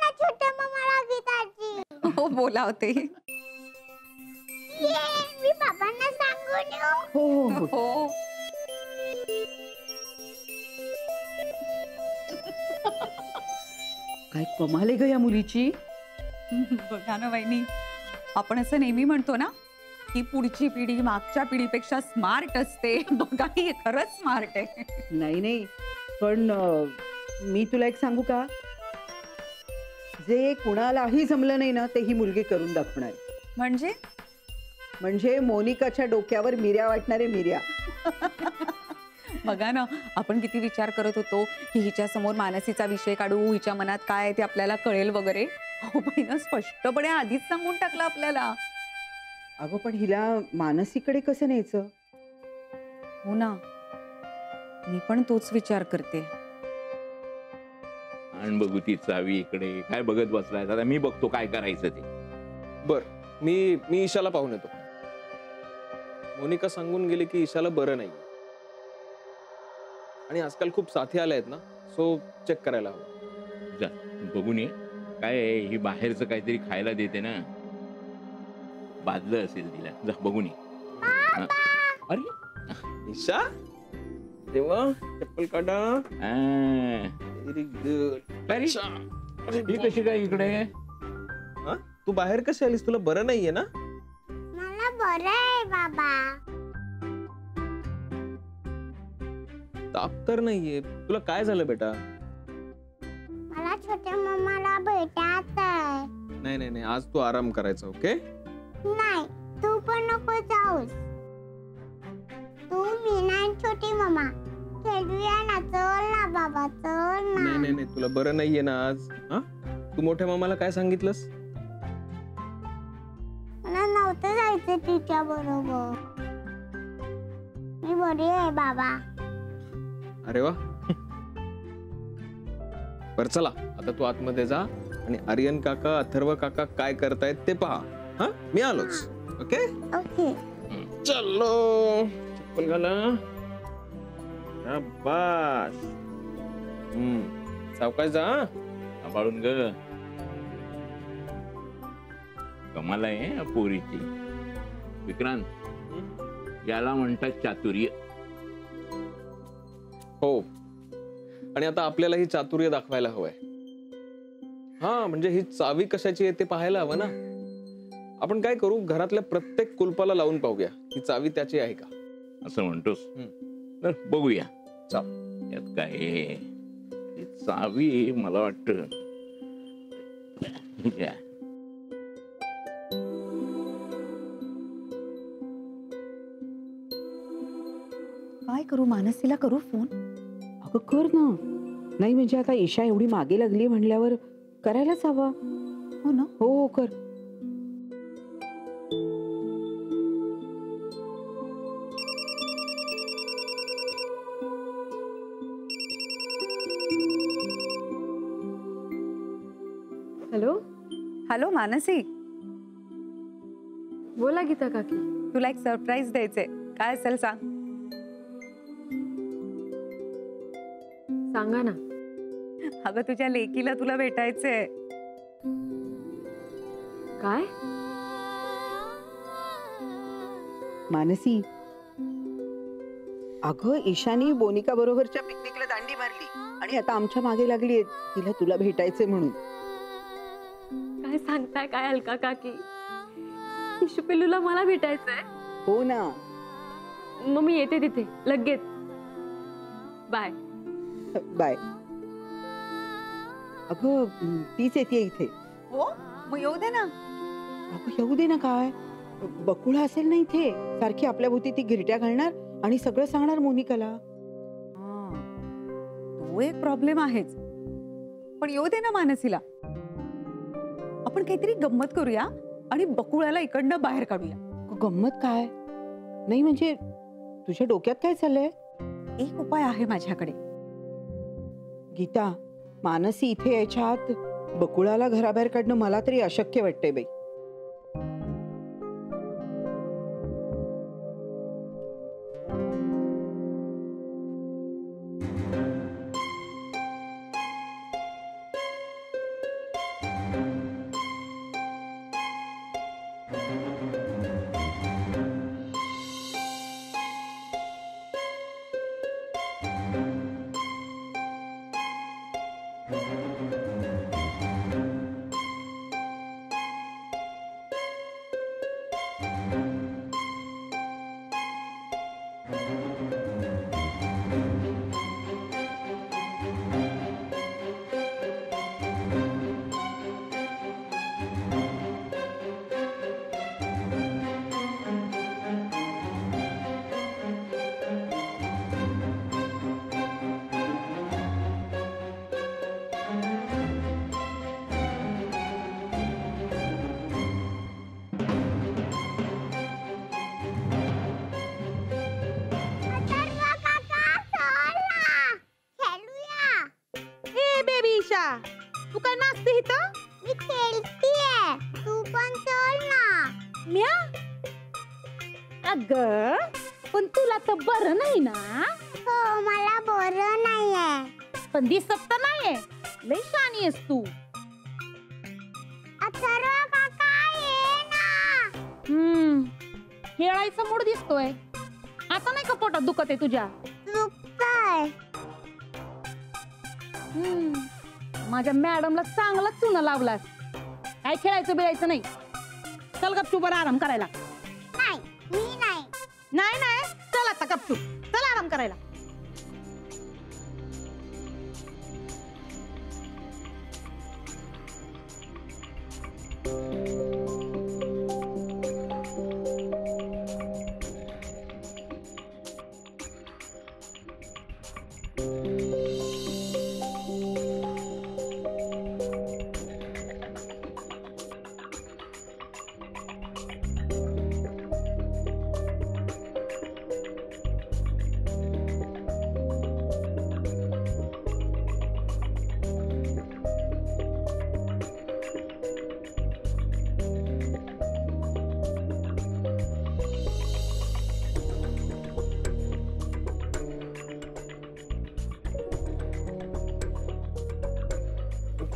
ना छोट्या मामाला गीताची. हो बोलावते. ये मी बाबांना सांगून येऊ. हो हो हो काय कमाल आहे ग या मुलीची. बघा ना वहिनी, आपण असं नेहमी म्हणतो ना की पुढची पिढी मागच्या पिढीपेक्षा स्मार्ट असते. बघा ही खरंच स्मार्ट आहे. नाही नाही, पण मी तुला एक सांगू का, जे कुणालाही जमलं नाही ना ते ही मुलगी करून दाखवणार. म्हणजे मोनिकाच्या डोक्यावर मिऱ्या वाटणारे मिऱ्या. बघा ना, आपण किती विचार करत होतो की हिच्या समोर मानसीचा विषय काढू, हिच्या मनात काय आहे ते आपल्याला कळेल वगैरे. हो बहिण, स्पष्टपणे आधीच सांगून टाकलं आपल्याला. अगं पण हिला मानसीकडे कसं न्यायचं. हो ना, मी पण तोच विचार करते. आणि बघू ती चावी इकडे काय बघत बसलाय. आता मी बघतो काय करायचं ते. बर, मी ईशाला पाहून येतो. मोनिका सांगून गेली की ईशाला बरं नाही आणि आजकाल खूप साथी आल्या आहेत ना, सो चेक करायला हवं. जा बघून ये. काय आहे, ही बाहेरचं काहीतरी खायला देते ना, बादलं असेल तिला. जा बघून ये. अरे ईशा, तेव्हा चप्पल काढा. Very good. अरे ही कशी काय इकडे. तू बाहेर कशी आलीस, तुला बरं नाहीये ना? मला बरं आहे बाबा. ताप तर नाहीये. तुला काय झालं बेटा? मला छोट्या मामाला भेटायचं आहे. नाही नाही नाही, आज तू आराम करायचा. ओके. नाही, तू पण नको जाऊस. तू मी नाही छोटी मामा खेळूया ना. चल ना बाबा, चल ना. नाही नाही नाही, तुला बरं नाहीये ना आज. हा, तू मोठ्या मामाला काय सांगितलंस? मला नव्हतं जायचं तिच्या बरोबर. मी बरी आहे बाबा. अरे वा. बर चला, आता तू आतमध्ये जा आणि आर्यन काका, अथर्व काका काय करतायत ते पहा. हा, मी आलोच. Okay okay. चलो, चप्पल घाला. शाबास. सावकाश जा. सांभाळून ग. कमाल आहे या पोरीची. विक्रांत, याला म्हणतात चातुर्य. हो, आणि आता आपल्याला ही चातुर्य दाखवायला हवंय. हा, म्हणजे ही चावी कशाची आहे ते पाहायला हवं ना. आपण काय करू, घरातल्या प्रत्येक कुलपाला लावून पाहूया ही चावी त्याची आहे का. असं म्हणतोस तर बघूया. चाल. यात काय आहे? ही चावी मला वाटतं. या. काय करू, मानसीला करू फोन? अगं कर ना. नाही म्हणजे आता ईशा एवढी मागे लागली म्हणल्यावर करायलाच हवा. हो ना. हो हो कर. हॅलो. हॅलो मानसी, बोला गीता काकी. तुला एक सरप्राईज द्यायचंय. काय असेल सांग. सांगा ना. अगं तुझ्या लेकीला तुला भेटायचंय. काय? मानसी, अगं ईशानी मोनिका बरोबरच्या पिकनिकला दांडी मारली आणि आता आमच्या मागे लागली. तिला तुला भेटायचंय म्हणून. काय सांगताय काय अलका काकी? इशू पिल्लूला मला भेटायचंय? हो ना. मग मी येते तिथे लगेच. बाय. बाय. अगं तीच येते इथे. हो, मग येऊ दे ना. अगं येऊ दे ना. काय बकुळा असेल ना इथे, सारखी आपल्या भोवती ती गिरट्या घालणार आणि सगळं सांगणार मोनिकाला. तो एक प्रॉब्लेम आहेच, पण येऊ दे ना मानसीला. आपण काहीतरी गंमत करूया आणि बकुळाला इकडनं बाहेर काढूया. गंमत काय? नाही म्हणजे तुझ्या डोक्यात काय चाललंय? एक उपाय आहे माझ्याकडे. गीता, मानसी इथे यायच्या आत बकुळाला घराबाहेर काढणं मला तरी अशक्य वाटतंय बाई. तू काय नाचते इथं? मी खेळतीये, तू पण चल ना. म्या अगं पण तुला तर बरं नाही ना? हो मला बरं नाहीये. पण दिसत तर नाहीये, लय शानी आहेस तू. अथर्व काका ये ना. खेळायचा मूड दिसतोय. आता नाही का पोटात दुखत आहे तुझ्या? दुखतंय. माझ्या मॅडमला चांगलाच चुना लावलास. काय खेळायचं बिळायचं नाही. चल गपचूप आराम करायला. नाही मी नाही. नाही नाही चल आता गपचूप चल आराम करायला.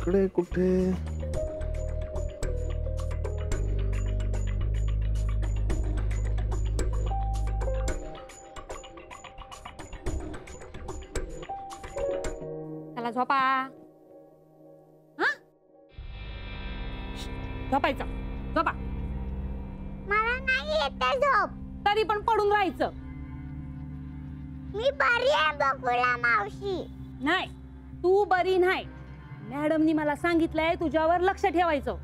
इकडे कुठे? चला झोपा. झोपायचं. झोपा. मला नाही येते झोप. तरी पण पडून राहायचं. मी बरी आहे बकुळा मावशी. नाही तू बरी नाही. मॅडमनी मला सांगितलंय तुझ्यावर लक्ष ठेवायचं.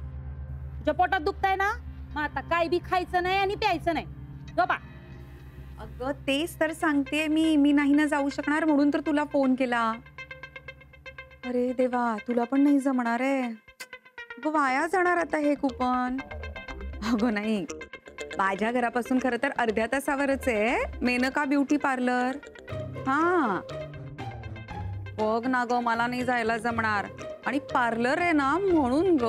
तुझ्या पोटात दुखतंय ना, मग आता काय बी खायचं नाही आणि प्यायचं नाही. झोपा. अगं तेच तर सांगते मी नाही ना जाऊ शकणार म्हणून तर तुला फोन केला. अरे देवा तुला पण नाही जमणार आहे. अगं वाया जाणार आता हे कुपन. अगं नाही माझ्या घरापासून खरं तर अर्ध्या तासावरच आहे मेनका ब्युटी पार्लर. हा बघ ना ग मला नाही जायला जमणार आणि पार्लर आहे ना म्हणून ग.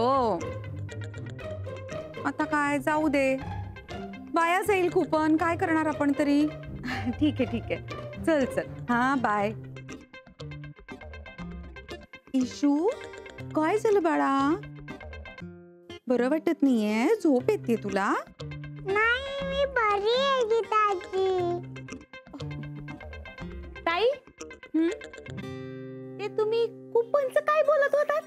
आता काय जाऊ दे वाया जाईल कुपन. काय करणार आपण तरी. ठीक आहे चल चल. हा बाय. इशू काय झालं बाळा? बरं वाटत नाहीये? झोप येते तुला? नाही मी बरी आहे गीताजी. ताई ते तुम्ही कुपनचं काय बोलत होतात?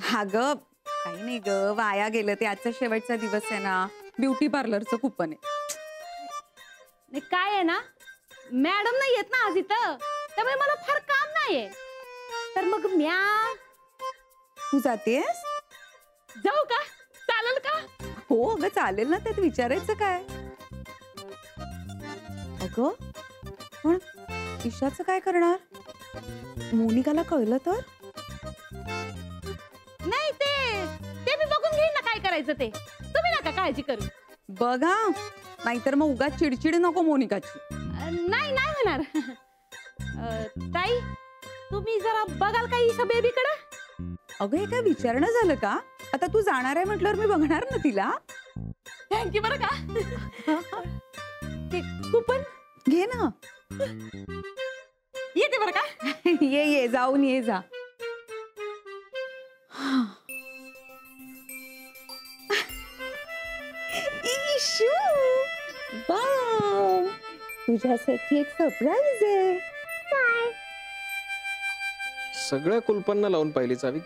हा ग काही नाही ग वाया गेलं ते. आजचा शेवटचा दिवस आहे ना ब्युटी पार्लरचं कुपन आहे. नाही काय आहे ना मॅडम नाही येत ना आज इथं, त्यामुळे मला फार काम नाहीये. तर मग म्या तू जातेस? जाऊ का? चालेल का? हो अगं चालेल ना. त्यात विचारायचं काय. अगं पण ईशाचं काय करणार? मोनिकाला कळलं तर? नाही ते मी बघून घेईन ना काय करायचं ते. तुम्ही नका काळजी करू. बघा नाहीतर मग उगाच चिडचिड नको मोनिकाची. नाही नाही होणार. ताई तुम्ही जरा बघाल का ईशा बेबीकडे? अगं हे काय विचारणं झालं का? आता तू जाणार आहे म्हटल्यावर मी बघणार ना तिला. थँक्यू बरं का. ते कुपन घे ना. येते बरं का. ये जाऊन ये जा. इशू वाव तुझ्यासाठी एक सरप्राईज आहे. काय? सगळ्या कुलपांना लावून पाहिली चावी,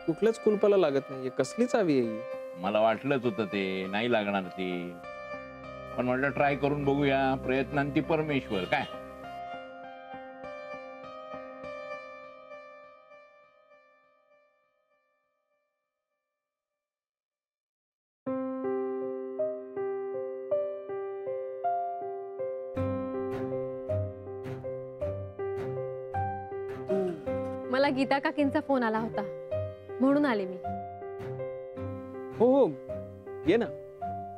कुठल्याच कुलपाला लागत नाहीये. कसली चावी आहे ही? मला वाटलंच होतं ते नाही लागणार ती, पण म्हटलं ट्राय करून बघूया. प्रयत्नांती परमेश्वर. काय मला गीता काकींचा फोन आला होता म्हणून आले मी. हो हो, ये ना.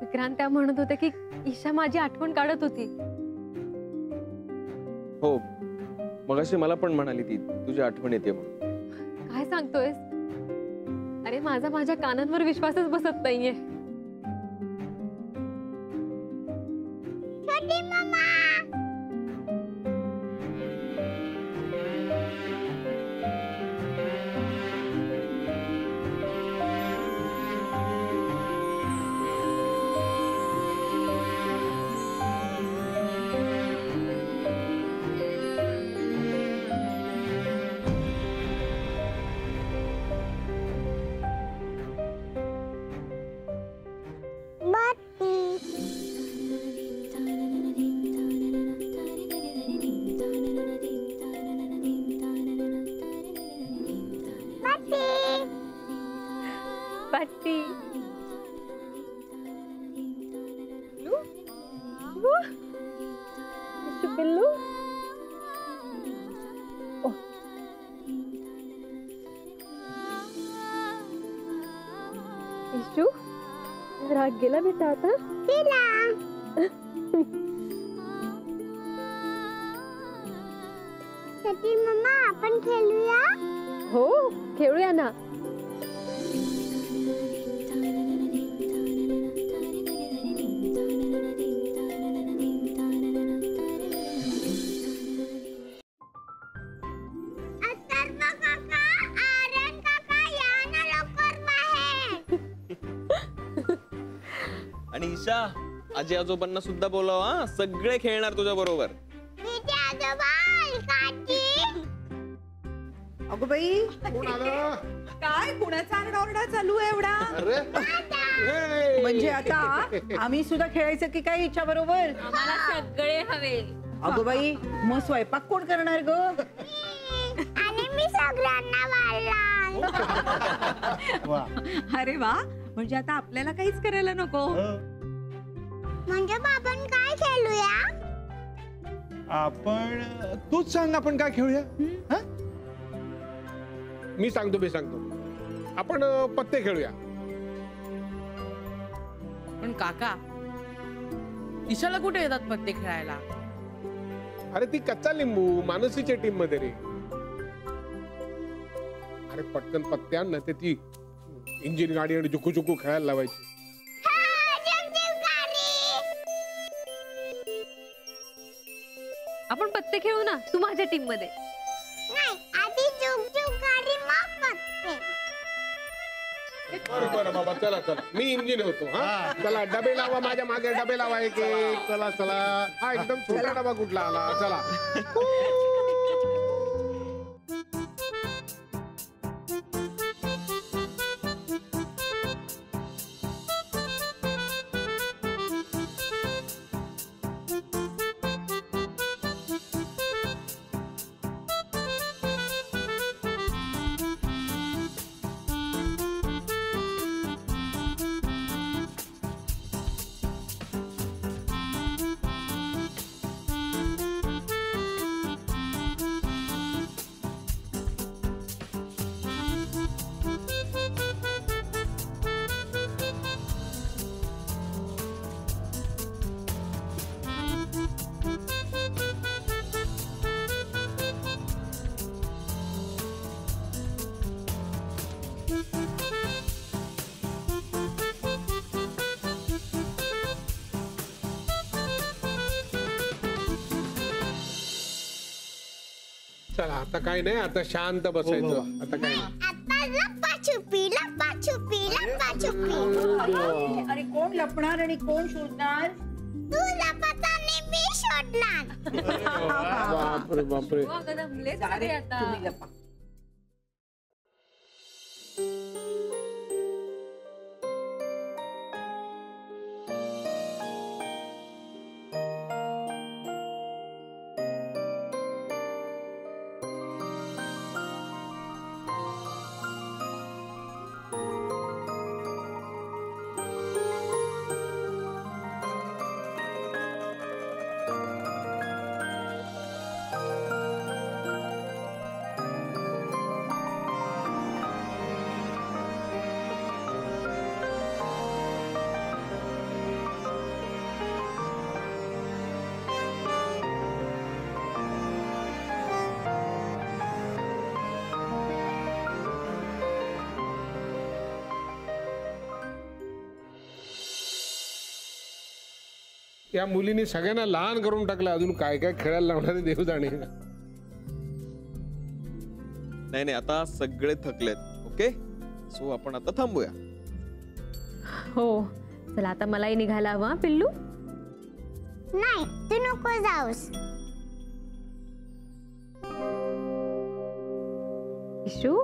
विक्रांत त्या म्हणत होते की ईशा माझी आठवण काढत होती. हो, मगाशी मला पण म्हणाली ती तुझी आठवण येते म्हणून. काय सांगतोयस? अरे माझा माझ्या कानांवर विश्वासच बसत नाहीये. छोटी मम्मा पट्टी पिल्लू. इशू राग गेला बेटा आता? छोटी मम्मा आपण खेळूया. हो खेळूया ना. अथर्व काका, आर्यन काका, या ना लवकर बाहेर. आणि ईशा, आजी आजोबांना सुद्धा बोलाव हा, सगळे खेळणार तुझ्या बरोबर. विजय आजोबा, काकी. अगो बाई, काय कुणाचा आरडाओरडा चालू आहे एवढा? म्हणजे आता आम्ही सुद्धा खेळायचं की काय हिच्या बरोबर? आम्हाला सगळे हवे. अगो बाई, मग स्वयंपाक कोण करणार ग? आणि मी सगळ्यांना वाढला. अरे वा, म्हणजे आता आपल्याला काहीच करायला नको. म्हणजे आपण काय खेळूया? आपण तूच सांग, आपण काय खेळूया? हा? मी सांगतो आपण पत्ते खेळूया. पण काका, ईशाला कुठे येतात पत्ते खेळायला? अरे ती कच्चा लिंबू मानसीच्या टीम मध्ये रे. अरे पटकन पत्ते आण ना, ते ती इंजिन गाडी आणि जुकू जुकू खेळायला लावायची. आपण पत्ते खेळू ना, तू माझ्या टीम मध्ये. नाही, आधी जुक जुक गाडी मग पत्ते. बरं बाबा, चला मी इंजिन होतो. हा चला, डबे लावा माझ्या मागे, डबे लावा एक एक. चला हा एकदम छोटा डबा कुठला आला. चला चला, आता काय नाही, आता शांत बसायचं. आता काय नाही. आता लपाछुपी लपाछुपी लपाछुपी. अरे कोण लपणार आणि कोण शोधणार? तू लपत आणि मी शोधणार. बापरे बापरे. हो, अगं, दमलेच रे आता. तुम्ही लपा. या मुलीने सगळ्यांना लहान करून टाकलं. अजून काय काय खेळायला लावणारे देव जाणे. नाही आता सगळे थकलेत. ओके, सो आपण आता थांबूया. हो चला आता मलाही निघायला हवं पिल्लू. नाही तू नको जाऊस. इशू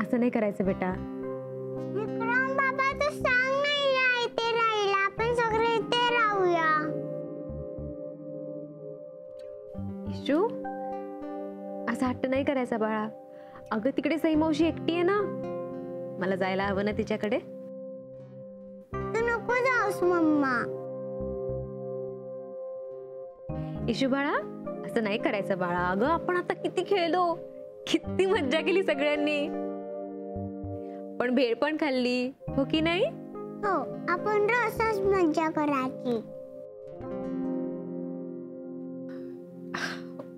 असं नाही करायचं बेटा. विक्रम बाबा तू सांग नाही या इथे राहिला. आपण सगळे इथे राहूया. इशू असा हट्ट नाही करायचा बाळा. अगं तिकडे सई मावशी एकटी आहे ना, मला जायला हवं ना तिच्याकडे. तू नको जाऊस मम्मा. इशू बाळा असं नाही करायचं बाळा. अगं आपण आता किती खेळलो, किती मज्जा केली सगळ्यांनी, पण भेळ पण खाल्ली हो की नाही. हो आपण रोजच मज्जा करायची.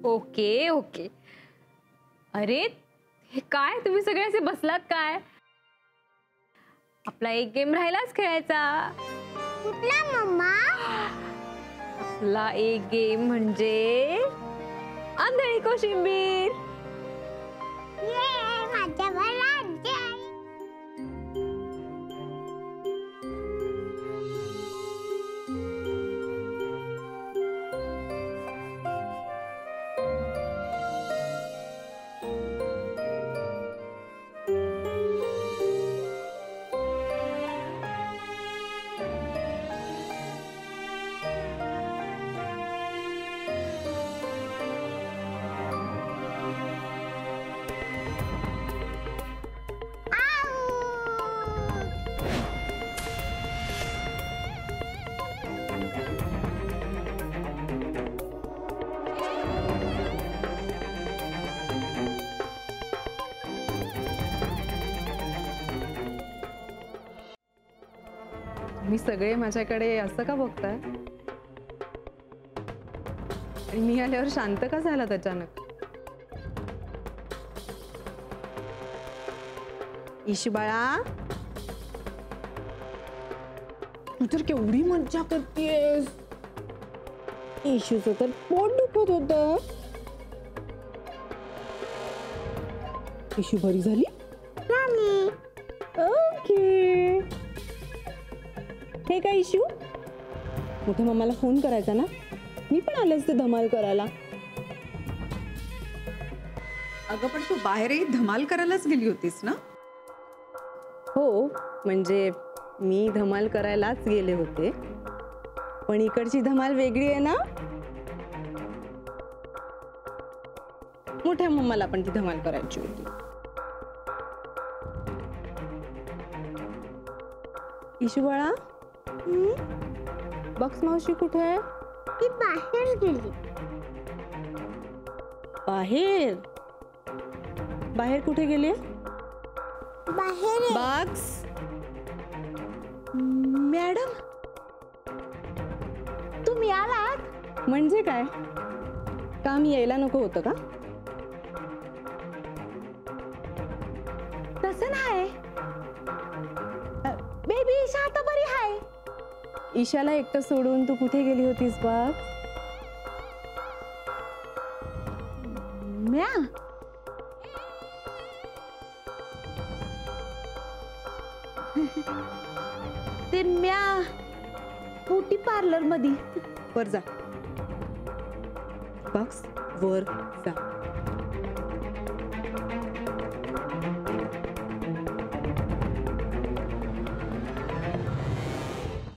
Okay okay. अरे हे काय तुम्ही सगळे असे बसलात काय. आपला एक गेम राहिलाच खेळायचा. कुठला मम्मा. आपला एक गेम म्हणजे आंधळी कोशिंबीर. ये माझ्यावर राज्य. मी सगळे माझ्याकडे असं का बघताय, आणि मी आल्यावर शांत का झालात अचानक. इशू बाळा तू तर केवढी मज्जा करतेस. इशूचं तर पोट दुखत होतं. इशू बरी झाली. ओके. हे काय इशू, मोठ्या मम्माला फोन करायचा ना, मी पण आले असते धमाल करायला. अगं पण तू बाहेरही धमाल करायलाच गेली होतीस ना. हो म्हणजे मी धमाल करायलाच गेले होते, पण इकडची धमाल वेगळी आहे ना. मोठ्या मम्माला पण ती धमाल करायची होती. इशू बाळा बॉक्स मावशी कुठे आहे. ती बाहेर गेली. बाहेर बाहेर कुठे गेले. बाहेर आहे. बॉक्स मॅडम तुम्ही आलात. म्हणजे काय, काम यायला नको होतं का. तसं नाही. बेबी ईशा आता बरी आहे. ईशाला एकटं सोडून तू कुठे गेली होतीस बाग. म्या ते म्या ब्युटी पार्लर मध्ये. वर जा बॉक्स वर जा.